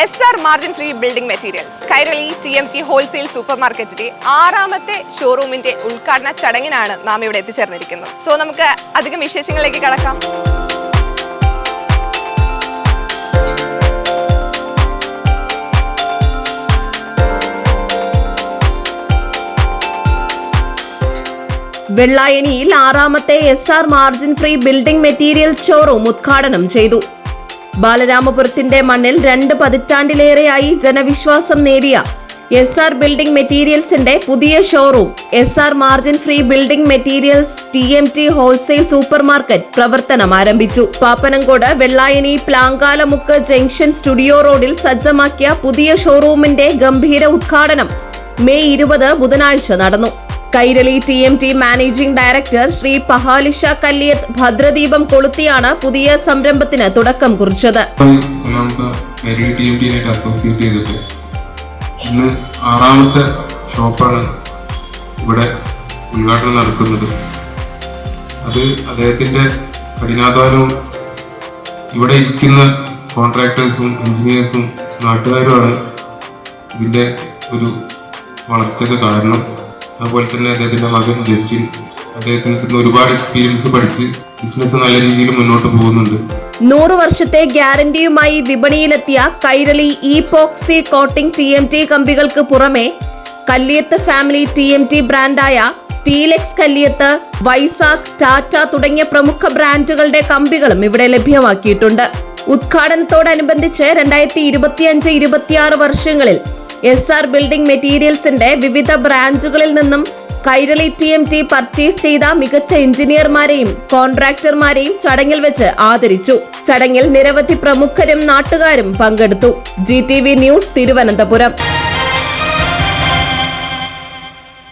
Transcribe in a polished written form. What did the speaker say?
SR margin free building materials Kairali TMT wholesale super മാർക്കറ്റിന്റെ 6ാമത്തെ ഷോറൂമിന്റെ ഉദ്ഘാടന ചടങ്ങിനാണ് നാം ഇവിടെ എത്തിച്ചേർന്നിരിക്കുന്നത്. സോ നമുക്ക് അധികം വിശേഷങ്ങളിലേക്ക് കടക്കാം. വെള്ളായണിയിൽ 6ാമത്തെ SR margin free building materials showroom ഉദ്ഘാടനം ചെയ്തു. ബാലരാമപുരത്തിന്റെ മണ്ണിൽ 2 പതിറ്റാണ്ടിലേറെയായി ജനവിശ്വാസം നേടിയ SR ബിൽഡിംഗ് മെറ്റീരിയൽസിന്റെ പുതിയ showroom SR margin free building materials TMT wholesale super market പ്രവർത്തനം ആരംഭിച്ചു. പാപ്പനംകോട് വെള്ളായണി പ്ലാങ്കാലമുക്ക് ജംഗ്ഷൻ സ്റ്റുഡിയോ റോഡിൽ സജ്ജമാക്കിയ പുതിയ ഷോറൂമിന്റെ ഗംഭീര ഉദ്ഘാടനം മെയ് 20 ബുധനാഴ്ച നടന്നു. Kairali TMT managing director Shri Pahalisha Kalliyath ഭദ്രദീപം കൊളുത്തിയാണ് പുതിയ സംരംഭത്തിന് തുടക്കം കുറിച്ചത്. ഇന്ന് 6ാമത്തെ ഷോപ്പാണ് ഇവിടെ ഉദ്ഘാടനം നടക്കുന്നത്. അത് അദ്ദേഹത്തിന്റെ കഠിനാധ്വാനവും ഇവിടെ ഇരിക്കുന്ന കോൺട്രാക്ടേഴ്സും എഞ്ചിനീയേഴ്സും നാട്ടുകാരുമാണ് ഇതിന്റെ ഒരു വളർച്ചയ്ക്ക് കാരണം. അതുപോലെ തന്നെ അദ്ദേഹത്തിന്റെ മകൻ ജസ്റ്റിൻ, അദ്ദേഹത്തിന് ഒരുപാട് എക്സ്പീരിയൻസ് പഠിച്ച് ബിസിനസ് നല്ല രീതിയിൽ മുന്നോട്ട് പോകുന്നുണ്ട്. 100 വർഷത്തെ ഗ്യാരണ്ടിയുമായി വിപണിയിലെത്തിയ കൈരളി ഈപോക്സി കോട്ടിംഗ് TMT കമ്പികൾക്ക് പുറമെ കല്ലിയത്ത് ഫാമിലി TMT ബ്രാൻഡായ സ്റ്റീലെക്സ് കല്ലിയത്ത്, വൈസാഖ്, ടാറ്റ തുടങ്ങിയ പ്രമുഖ ബ്രാൻഡുകളുടെ കമ്പികളും ഇവിടെ ലഭ്യമാക്കിയിട്ടുണ്ട്. ഉദ്ഘാടനത്തോടനുബന്ധിച്ച് 2025-26 വർഷങ്ങളിൽ SR ബിൽഡിംഗ് മെറ്റീരിയൽസിന്റെ വിവിധ ബ്രാഞ്ചുകളിൽ നിന്നും കൈരളി TMT പർച്ചേസ് ചെയ്ത മികച്ച എഞ്ചിനീയർമാരെയും കോൺട്രാക്ടർമാരെയും ചടങ്ങിൽ വെച്ച് ആദരിച്ചു. ചടങ്ങിൽ നിരവധി പ്രമുഖരും നാട്ടുകാരും പങ്കെടുത്തു. GTV news, Thiruvananthapuram.